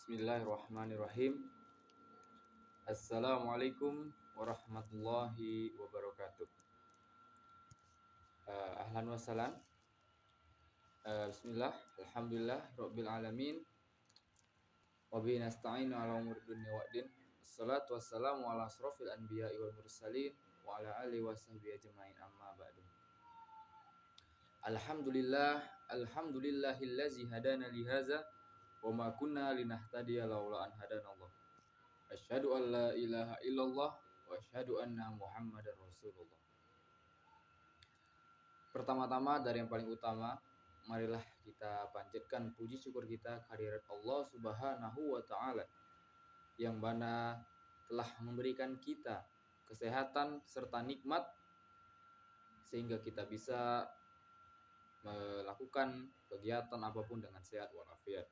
Bismillahirrahmanirrahim. Assalamualaikum warahmatullahi wabarakatuh. Ahlan wa salam. Bismillah, alhamdulillah, rabbil alamin. Wa bihi nasta'inu ala umuri dunya waddin. Assalatu wassalamu ala asrofil anbiya'i wal mursalin wa ala alihi wa sahbihi ajma'in, amma ba'du. Alhamdulillahillazi hadana lihaza wa ma kunna linahtadiya laula an hadana Allah. Asyhadu an la ilaha illallah wa asyhadu anna Muhammadar Rasulullah. Pertama-tama dari yang paling utama, marilah kita panjatkan puji syukur kita kehadirat Allah Subhanahu wa taala yang mana telah memberikan kita kesehatan serta nikmat sehingga kita bisa melakukan kegiatan apapun dengan sehat walafiat.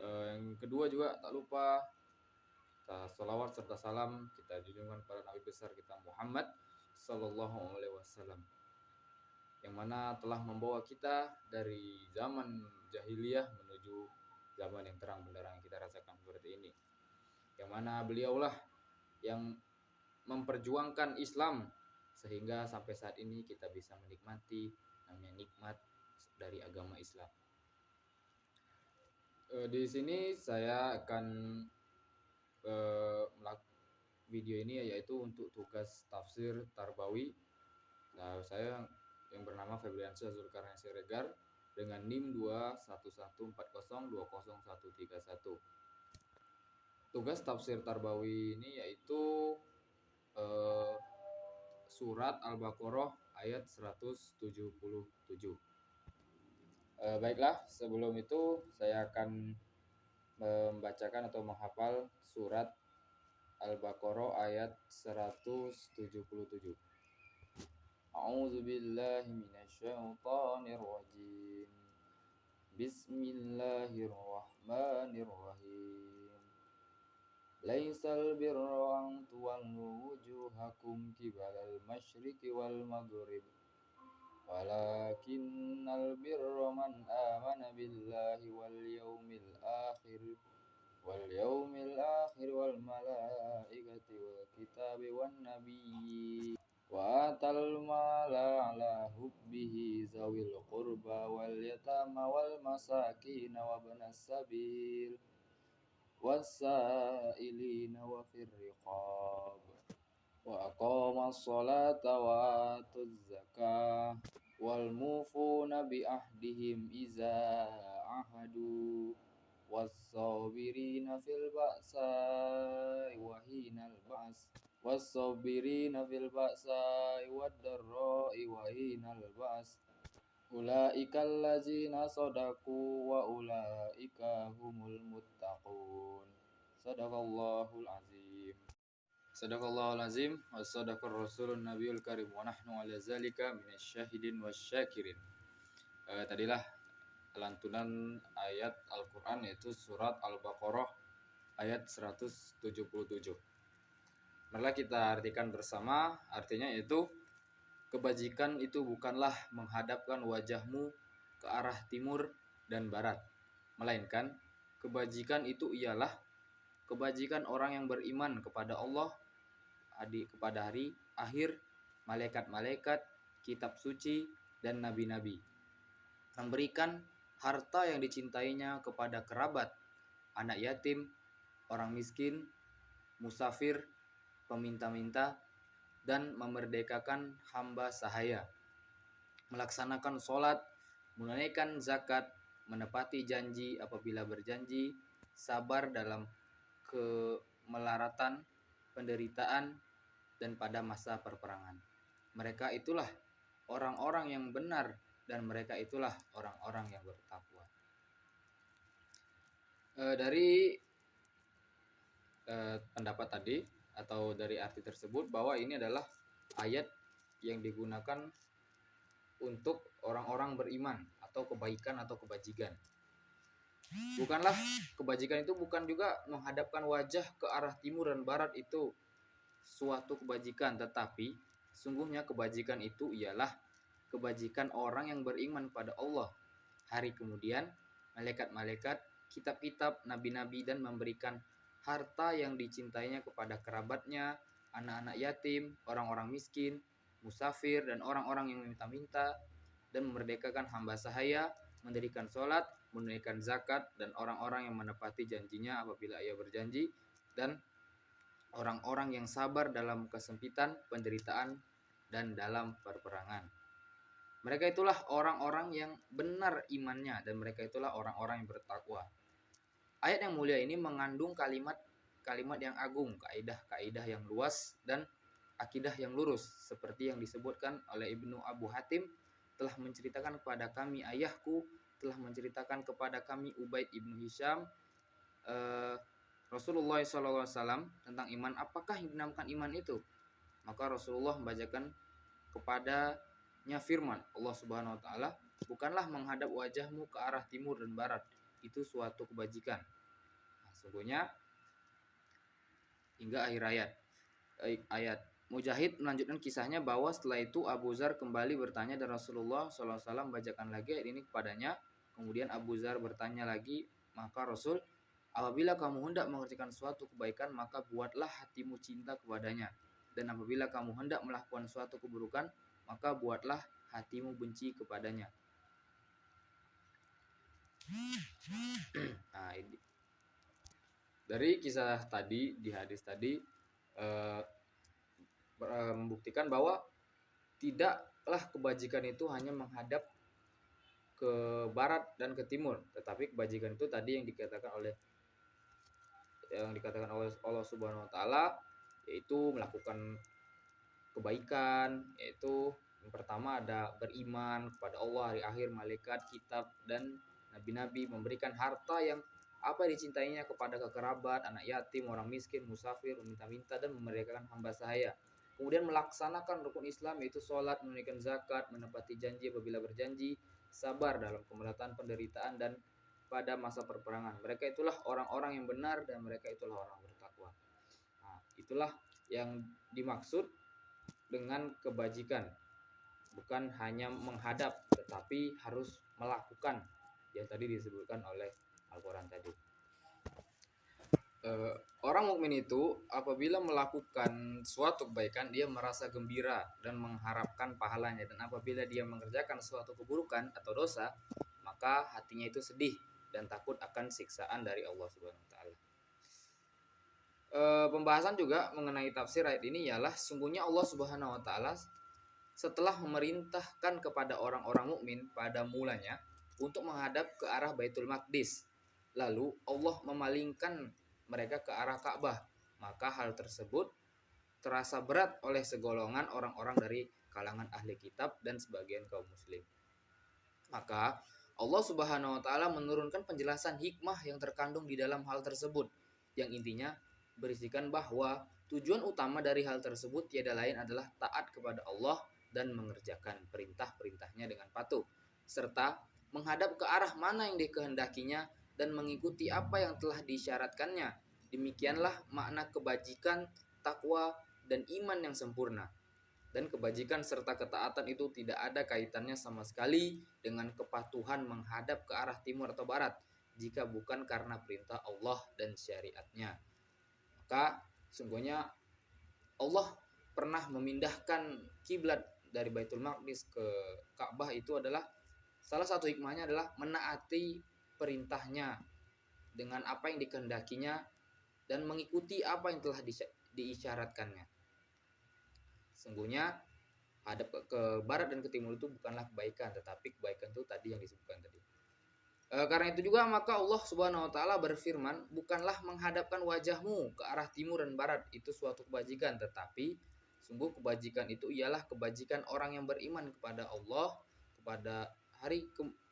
Yang kedua juga tak lupa kita sholawat serta salam kita junjungan pada Nabi besar kita Muhammad Sallallahu Alaihi Wasallam yang mana telah membawa kita dari zaman jahiliyah menuju zaman yang terang benderang yang kita rasakan seperti ini, yang mana beliaulah yang memperjuangkan Islam sehingga sampai saat ini kita bisa menikmati namanya nikmat dari agama Islam. Di sini saya akan video ini yaitu untuk tugas tafsir Tarbawi. Nah, saya yang bernama Febriansyah Zulkarnain Siregar dengan NIM 21140200131. Tugas tafsir Tarbawi ini yaitu surat Al-Baqarah ayat 177. Baiklah, sebelum itu saya akan membacakan atau menghafal surat Al-Baqarah ayat 177. A'udzubillahi minasyaitonirrajim. Bismillahirrahmanirrahim. Laisal birra an tuwallu wujuhakum qibalal masyriqi wal maghrib. Walakinnal birra man amana billahi wal yawmil akhir wal malaikati wal kitabi wan nabiyyi wa atal mala ala hubbihi zawil qurba wal yatama wal masakin wa ibnas sabil wasailina wa fir riqab wa aqamas salata wa atuz zakah wal mufuna bi ahdihim iza ahadu was-sabirina fil ba'sa'i wad-dharra'i wa hinal ba's ulaikal ladzina shadaqu wa ulaika humul muttaqun. Sadaqallahul azim. Sadaqallahul azim wa sadaqar rasulun nabiyul karim wa nahnu ala zalika minasyahidin wasyakirin. Tadilah lantunan ayat Al-Quran yaitu surat Al-Baqarah ayat 177. Marilah kita artikan bersama, artinya yaitu kebajikan itu bukanlah menghadapkan wajahmu ke arah timur dan barat, melainkan kebajikan itu ialah kebajikan orang yang beriman kepada Allah, kepada hari akhir, malaikat-malaikat, kitab suci, dan nabi-nabi, memberikan harta yang dicintainya kepada kerabat, anak yatim, orang miskin, musafir, peminta-minta, dan memerdekakan hamba sahaya, melaksanakan sholat, menunaikan zakat, menepati janji apabila berjanji, sabar dalam kemelaratan, penderitaan, dan pada masa perperangan. Mereka itulah orang-orang yang benar dan mereka itulah orang-orang yang bertakwa. Dari pendapat tadi atau dari arti tersebut bahwa ini adalah ayat yang digunakan untuk orang-orang beriman atau kebaikan atau kebajikan. Bukanlah kebajikan itu bukan juga menghadapkan wajah ke arah timur dan barat itu suatu kebajikan, tetapi sungguhnya kebajikan itu ialah kebajikan orang yang beriman pada Allah, hari kemudian, malaikat-malaikat, kitab-kitab nabi-nabi dan memberikan harta yang dicintainya kepada kerabatnya, anak-anak yatim, orang-orang miskin, musafir, dan orang-orang yang meminta-minta, dan memerdekakan hamba sahaya, mendirikan sholat, menunaikan zakat, dan orang-orang yang menepati janjinya apabila ia berjanji, dan orang-orang yang sabar dalam kesempitan, penderitaan, dan dalam perperangan. Mereka itulah orang-orang yang benar imannya, dan mereka itulah orang-orang yang bertakwa. Ayat yang mulia ini mengandung kalimat-kalimat yang agung, kaidah-kaidah yang luas, dan akidah yang lurus, seperti yang disebutkan oleh Ibnu Abu Hatim, telah menceritakan kepada kami ayahku, telah menceritakan kepada kami Ubaid ibnu Hisham, Rasulullah SAW tentang iman. Apakah yang dinamakan iman itu? Maka Rasulullah membacakan kepadanya firman Allah Subhanahu wa taala, bukanlah menghadap wajahmu ke arah timur dan barat, itu suatu kebajikan. Nah, sungguhnya hingga akhir ayat. Mujahid melanjutkan kisahnya bahwa setelah itu Abu Zar kembali bertanya dan Rasulullah SAW membacakan lagi ayat ini kepadanya. Kemudian Abu Zar bertanya lagi, maka Rasul, apabila kamu hendak mengerjakan suatu kebaikan, maka buatlah hatimu cinta kepadanya. Dan apabila kamu hendak melakukan suatu keburukan, maka buatlah hatimu benci kepadanya. Nah, dari kisah tadi, di hadis tadi, membuktikan bahwa tidaklah kebajikan itu hanya menghadap ke barat dan ke timur, tetapi kebajikan itu tadi yang dikatakan oleh Allah Subhanahu wa taala, yaitu melakukan kebaikan, yaitu yang pertama ada beriman kepada Allah, hari akhir, malaikat, kitab, dan nabi-nabi, memberikan harta yang apa dicintainya kepada kekerabat, anak yatim, orang miskin, musafir, meminta-minta, dan memerdekakan hamba sahaya. Kemudian melaksanakan rukun Islam, yaitu sholat, menunaikan zakat, menepati janji apabila berjanji, sabar dalam kemelatan penderitaan dan pada masa perperangan. Mereka itulah orang-orang yang benar dan mereka itulah orang bertakwa. Nah, itulah yang dimaksud dengan kebajikan. Bukan hanya menghadap, tetapi harus melakukan yang tadi disebutkan oleh Al-Quran tadi. Orang mukmin itu apabila melakukan suatu kebaikan, dia merasa gembira dan mengharapkan pahalanya, dan apabila dia mengerjakan suatu keburukan atau dosa, maka hatinya itu sedih dan takut akan siksaan dari Allah Subhanahu wa taala. Pembahasan juga mengenai tafsir ayat ini ialah sungguhnya Allah Subhanahu wa taala setelah memerintahkan kepada orang-orang mukmin pada mulanya untuk menghadap ke arah Baitul Maqdis, lalu Allah memalingkan mereka ke arah Ka'bah, maka hal tersebut terasa berat oleh segolongan orang-orang dari kalangan ahli kitab dan sebagian kaum muslim. Maka Allah Subhanahu wa taala menurunkan penjelasan hikmah yang terkandung di dalam hal tersebut, yang intinya berisikan bahwa tujuan utama dari hal tersebut tiada lain adalah taat kepada Allah dan mengerjakan perintah-perintahnya dengan patuh, serta menghadap ke arah mana yang dikehendakinya dan mengikuti apa yang telah disyaratkannya. Demikianlah makna kebajikan, takwa, dan iman yang sempurna. Dan kebajikan serta ketaatan itu tidak ada kaitannya sama sekali dengan kepatuhan menghadap ke arah timur atau barat, jika bukan karena perintah Allah dan syariatnya. Maka sungguhnya Allah pernah memindahkan kiblat dari Baitul Maqdis ke Ka'bah, itu adalah salah satu hikmahnya adalah menaati perintahnya dengan apa yang dikehendakinya dan mengikuti apa yang telah diisyaratkannya. Sungguhnya hadap ke barat dan ke timur itu bukanlah kebaikan, tetapi kebaikan itu tadi yang disebutkan tadi. Karena itu juga maka Allah Subhanahu wa taala berfirman, bukanlah menghadapkan wajahmu ke arah timur dan barat itu suatu kebajikan, tetapi sungguh kebajikan itu ialah kebajikan orang yang beriman kepada Allah, kepada hari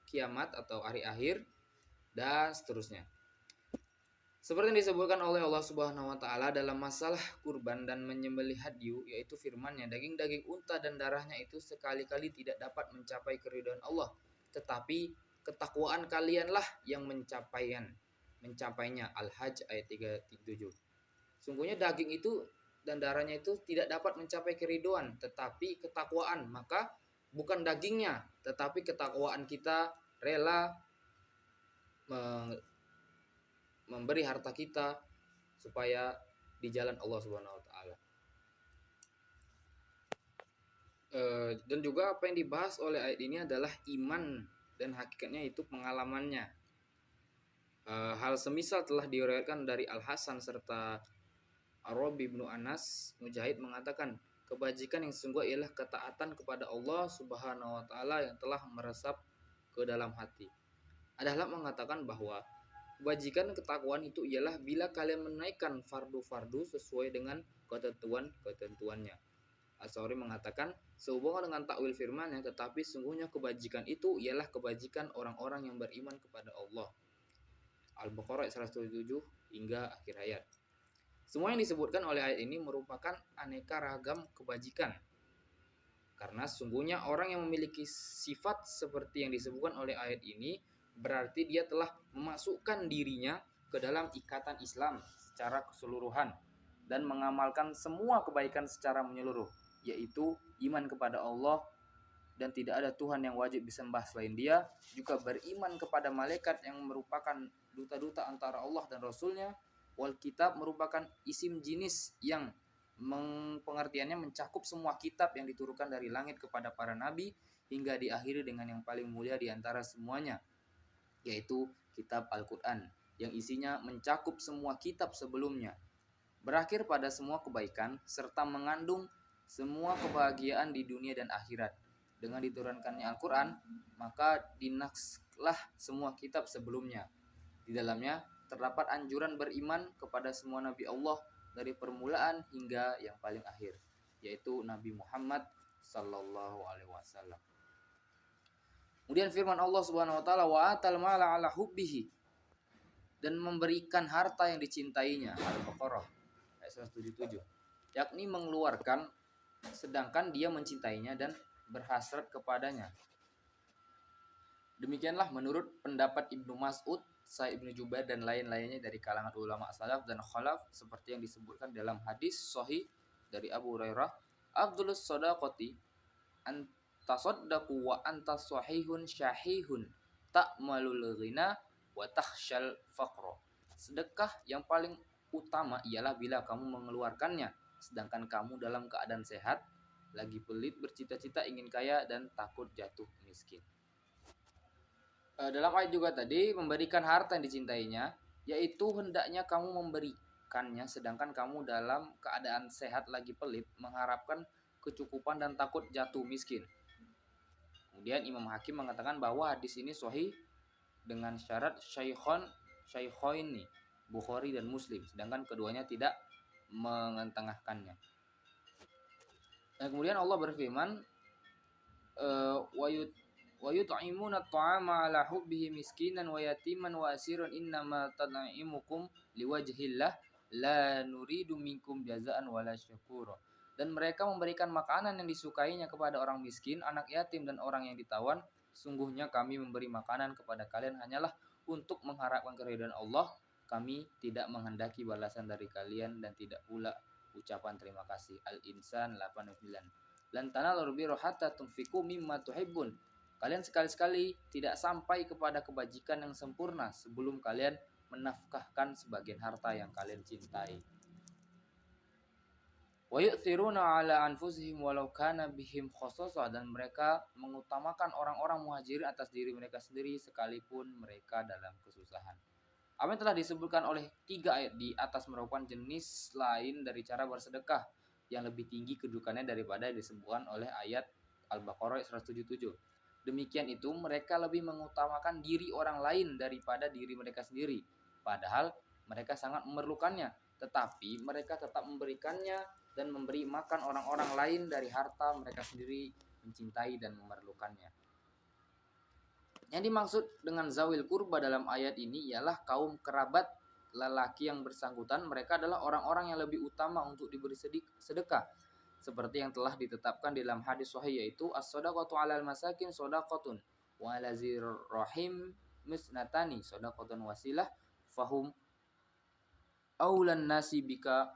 kiamat atau hari akhir, dan seterusnya. Seperti yang disebutkan oleh Allah Subhanahu wa taala dalam masalah kurban dan menyembelih hadyu, yaitu firman-Nya, daging-daging unta dan darahnya itu sekali-kali tidak dapat mencapai keridhaan Allah, tetapi ketakwaan kalianlah yang mencapainya. Al-Hajj ayat 37. Sungguhnya daging itu dan darahnya itu tidak dapat mencapai keridhaan, tetapi ketakwaan. Maka bukan dagingnya, tetapi ketakwaan kita rela memberi harta kita supaya di jalan Allah Subhanahu wa taala. Dan juga apa yang dibahas oleh ayat ini adalah iman dan hakikatnya itu pengalamannya. Hal semisal telah diriwayatkan dari Al Hasan serta Ar-Rabi bin Anas. Mujahid mengatakan, kebajikan yang sungguh ialah ketaatan kepada Allah Subhanahu wa taala yang telah meresap ke dalam hati. Adalah mengatakan bahwa kebajikan ketakwaan itu ialah bila kalian menaikkan fardu-fardu sesuai dengan ketentuannya. As-Sawri mengatakan sehubungan dengan takwil firman-Nya, tetapi sungguhnya kebajikan itu ialah kebajikan orang-orang yang beriman kepada Allah. Al-Baqarah 107 hingga akhir ayat. Semua yang disebutkan oleh ayat ini merupakan aneka ragam kebajikan. Karena sungguhnya orang yang memiliki sifat seperti yang disebutkan oleh ayat ini berarti dia telah memasukkan dirinya ke dalam ikatan Islam secara keseluruhan dan mengamalkan semua kebaikan secara menyeluruh, yaitu iman kepada Allah dan tidak ada Tuhan yang wajib disembah selain Dia, juga beriman kepada malaikat yang merupakan duta-duta antara Allah dan Rasul-Nya. Wal kitab merupakan isim jinis yang pengertiannya mencakup semua kitab yang diturunkan dari langit kepada para nabi hingga diakhiri dengan yang paling mulia di antara semuanya, yaitu kitab Al-Quran yang isinya mencakup semua kitab sebelumnya, berakhir pada semua kebaikan serta mengandung semua kebahagiaan di dunia dan akhirat. Dengan diturunkannya Al-Quran, maka dinasklah semua kitab sebelumnya. Di dalamnya terdapat anjuran beriman kepada semua Nabi Allah dari permulaan hingga yang paling akhir, yaitu Nabi Muhammad sallallahu alaihi wasallam. Kemudian firman Allah Subhanahu wa taala, wa atal mala ala hubbihi, dan memberikan harta yang dicintainya. Al-Baqarah ayat 177. Yakni mengeluarkan sedangkan dia mencintainya dan berhasrat kepadanya. Demikianlah menurut pendapat Ibnu Mas'ud, Sa'id bin Jubair dan lain-lainnya dari kalangan ulama salaf dan khalaf, seperti yang disebutkan dalam hadis sahih dari Abu Hurairah, Afdhalus shadaqati antasaddaqu wa anta sahihun syahihun ta'malul ghina wa takhshal faqra. Sedekah yang paling utama ialah bila kamu mengeluarkannya sedangkan kamu dalam keadaan sehat, lagi pelit bercita-cita ingin kaya dan takut jatuh miskin. Dalam ayat juga tadi memberikan harta yang dicintainya, yaitu hendaknya kamu memberikannya sedangkan kamu dalam keadaan sehat lagi pelit, mengharapkan kecukupan dan takut jatuh miskin. Kemudian Imam Hakim mengatakan bahwa hadis ini sahih dengan syarat syaikhaini, Bukhari dan Muslim, sedangkan keduanya tidak mengetengahkannya. Dan kemudian Allah berfirman, wa yut'imuna at'ama ala hubbihi miskinan wa yatiman wa asiran innama tad'imukum liwajhillah la nuridu minkum jazaan wala syukura. Dan mereka memberikan makanan yang disukainya kepada orang miskin, anak yatim dan orang yang ditawan. Sungguhnya kami memberi makanan kepada kalian hanyalah untuk mengharapkan keridhaan Allah. Kami tidak menghendaki balasan dari kalian dan tidak pula ucapan terima kasih. Al-Insan 89. Lan tanalul birra hatta tunfiqu mimma tuhibbun. Kalian sekali-sekali tidak sampai kepada kebajikan yang sempurna sebelum kalian menafkahkan sebagian harta yang kalian cintai. Wa yu'thiruna 'ala anfusihim walau kana bihim khassasah, dan mereka mengutamakan orang-orang muhajirin atas diri mereka sendiri sekalipun mereka dalam kesusahan. Apa yang telah disebutkan oleh 3 ayat di atas merupakan jenis lain dari cara bersedekah yang lebih tinggi kedudukannya daripada disebutkan oleh ayat Al-Baqarah 177. Demikian itu mereka lebih mengutamakan diri orang lain daripada diri mereka sendiri, padahal mereka sangat memerlukannya, tetapi mereka tetap memberikannya dan memberi makan orang-orang lain dari harta mereka sendiri mencintai dan memerlukannya. Yang dimaksud dengan zawil kurba dalam ayat ini ialah kaum kerabat lelaki yang bersangkutan. Mereka adalah orang-orang yang lebih utama untuk diberi sedekah, seperti yang telah ditetapkan dalam hadis sahih, yaitu as-shadaqatu 'alal masakin shadaqatun wa 'ala zir rahim misnatani shadaqatun wasilah fahum aulan nasi bika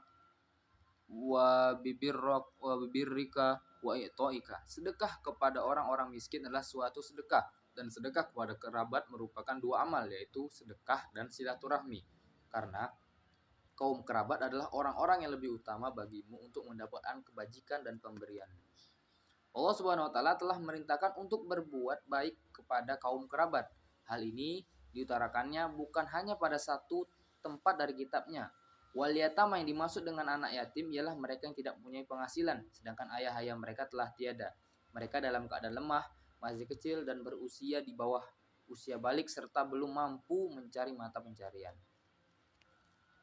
wa bibirrika wa i'taika. Sedekah kepada orang-orang miskin adalah suatu sedekah, dan sedekah kepada kerabat merupakan 2 amal, yaitu sedekah dan silaturahmi. Karena kaum kerabat adalah orang-orang yang lebih utama bagimu untuk mendapatkan kebajikan dan pemberian. Allah Subhanahu wa taala telah merintahkan untuk berbuat baik kepada kaum kerabat. Hal ini diutarakannya bukan hanya pada satu tempat dari kitabnya. Wal yatama yang dimaksud dengan anak yatim ialah mereka yang tidak mempunyai penghasilan, sedangkan ayah-ayah mereka telah tiada. Mereka dalam keadaan lemah, masih kecil dan berusia di bawah usia balik serta belum mampu mencari mata pencarian.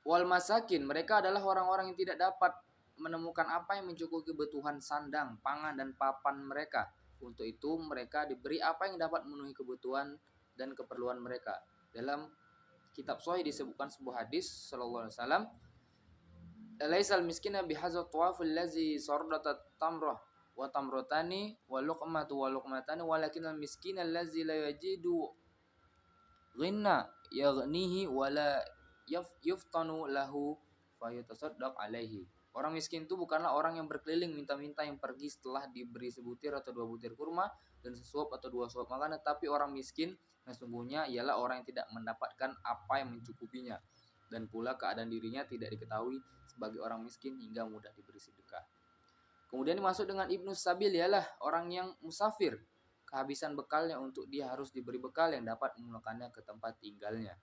Wal masakin, mereka adalah orang-orang yang tidak dapat menemukan apa yang mencukupi kebutuhan sandang, pangan, dan papan mereka. Untuk itu mereka diberi apa yang dapat memenuhi kebutuhan dan keperluan mereka. Dalam kitab Sahih disebutkan sebuah hadis sallallahu alaihi wasallam, "Laisal miskina bihadzal tawafil lazi sardatat tamrah wa tamrotani wa luqmatani walakinal miskina allazi la yajidu ghinna yaghnihi wala yuftanu lahu fayutasaddaq alaihi." Orang miskin itu bukanlah orang yang berkeliling minta-minta yang pergi setelah diberi sebutir atau dua butir kurma dan sesuap atau dua suap makanan, tapi orang miskin yang sesungguhnya ialah orang yang tidak mendapatkan apa yang mencukupinya dan pula keadaan dirinya tidak diketahui sebagai orang miskin hingga mudah diberi sedekah. Kemudian dimaksud dengan Ibnu Sabil ialah orang yang musafir, kehabisan bekalnya untuk dia harus diberi bekal yang dapat memulakannya ke tempat tinggalnya.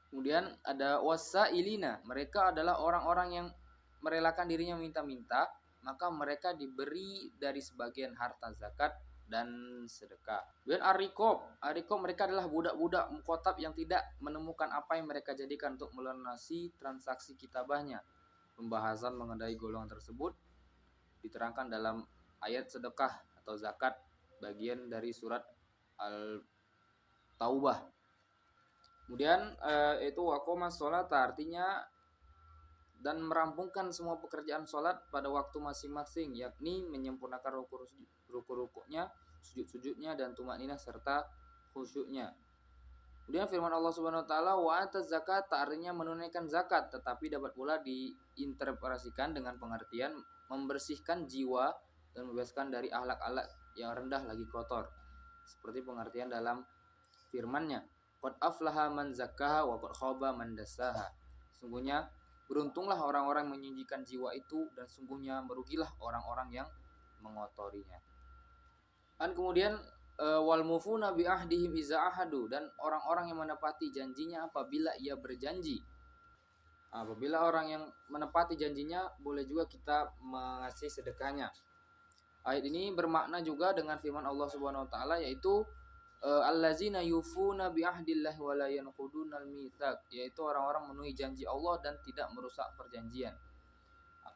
Kemudian ada wasailina, mereka adalah orang-orang yang merelakan dirinya minta-minta, maka mereka diberi dari sebagian harta zakat dan sedekah. Kemudian arikob mereka adalah budak-budak mukotab yang tidak menemukan apa yang mereka jadikan untuk melunasi transaksi kitabahnya. Pembahasan mengenai golongan tersebut diterangkan dalam ayat sedekah atau zakat bagian dari surat Al-Taubah. Kemudian itu waqoma sholat, artinya dan merampungkan semua pekerjaan sholat pada waktu masing-masing, yakni menyempurnakan ruku-rukunya, sujud-sujudnya, dan tumakninah serta khusyuknya. Kemudian firman Allah Subhanahu wa taala, wa ataz zakat, artinya menunaikan zakat, tetapi dapat pula diinterpretasikan dengan pengertian membersihkan jiwa dan membebaskan dari akhlak-akhlak yang rendah lagi kotor. Seperti pengertian dalam firman-Nya, qad aflaha man zakkaha wa qad khaba man dassaha. Sungguhnya beruntunglah orang-orang yang menyucikan jiwa itu, dan sungguhnya merugilah orang-orang yang mengotorinya. Dan kemudian wal mufuna bi ahdihim iza ahadu, dan orang-orang yang menepati janjinya apabila ia berjanji. Apabila orang yang menepati janjinya, boleh juga kita mengasih sedekahnya. Ayat ini bermakna juga dengan firman Allah Subhanahu wa taala, yaitu allazina yufuna bi ahdillahi wa la yanqudunal mitsaq, yaitu orang-orang memenuhi janji Allah dan tidak merusak perjanjian.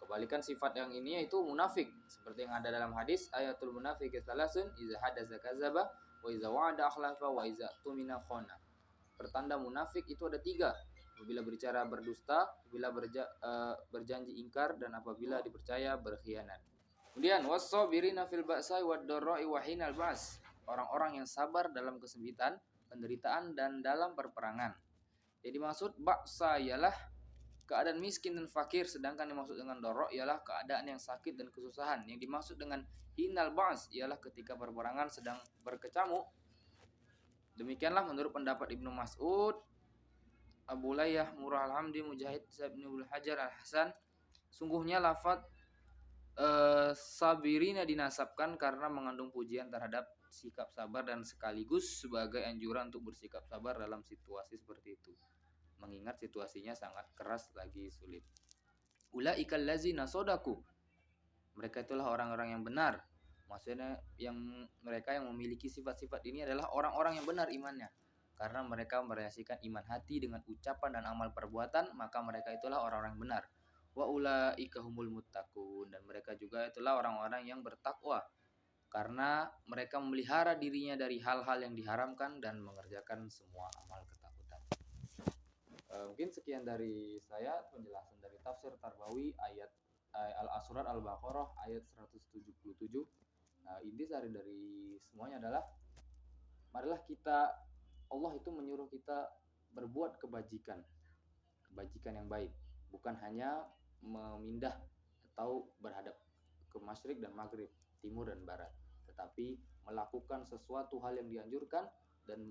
Kebalikan sifat yang ini yaitu munafik, seperti yang ada dalam hadis, ayatul munafiqi salasun iza hadatsa kadzaba wa iza wa'ada akhlafa wa iza tumina khana. Pertanda munafik itu ada 3, apabila berbicara berdusta, apabila berjanji ingkar, dan apabila dipercaya berkhianat. Kemudian was-sabirina fil ba'sa'i wad-dharra'i wa hinal ba's, orang-orang yang sabar dalam kesempitan, penderitaan, dan dalam perperangan. Jadi maksud ba'sa ialah keadaan miskin dan fakir, sedangkan yang dimaksud dengan dharra ialah keadaan yang sakit dan kesusahan. Yang dimaksud dengan hinal ba's ialah ketika perperangan sedang berkecamuk. Demikianlah menurut pendapat Ibnu Mas'ud, Abu Layyah, Murrah al-Hamdi, Mujahid, Ibnu Hajar al-Hasan. Sungguhnya lafaz sabirina dinasabkan karena mengandung pujian terhadap sikap sabar dan sekaligus sebagai anjuran untuk bersikap sabar dalam situasi seperti itu, mengingat situasinya sangat keras lagi sulit. Ulaikal ladzina sodaku, mereka itulah orang-orang yang benar. Maksudnya yang mereka yang memiliki sifat-sifat ini adalah orang-orang yang benar imannya, karena mereka merealisasikan iman hati dengan ucapan dan amal perbuatan, maka mereka itulah orang-orang yang benar. Wa ulaika humul muttaqun, dan mereka juga itulah orang-orang yang bertakwa, karena mereka memelihara dirinya dari hal-hal yang diharamkan dan mengerjakan semua amal ketakutan. Mungkin sekian dari saya penjelasan dari tafsir Tarbawi ayat Al-Surat Al-Baqarah ayat 177. Inti sari dari semuanya adalah, marilah kita, Allah itu menyuruh kita berbuat kebajikan yang baik, bukan hanya memindah atau berhadap ke masyrik dan maghrib, timur dan barat, tetapi melakukan sesuatu hal yang dianjurkan dan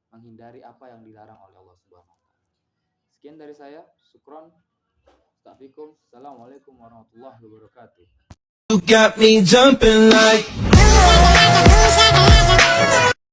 menghindari apa yang dilarang oleh Allah Subhanahu wa taala. Sekian dari saya, syukron. Assalamualaikum warahmatullahi wabarakatuh. You got me jumping like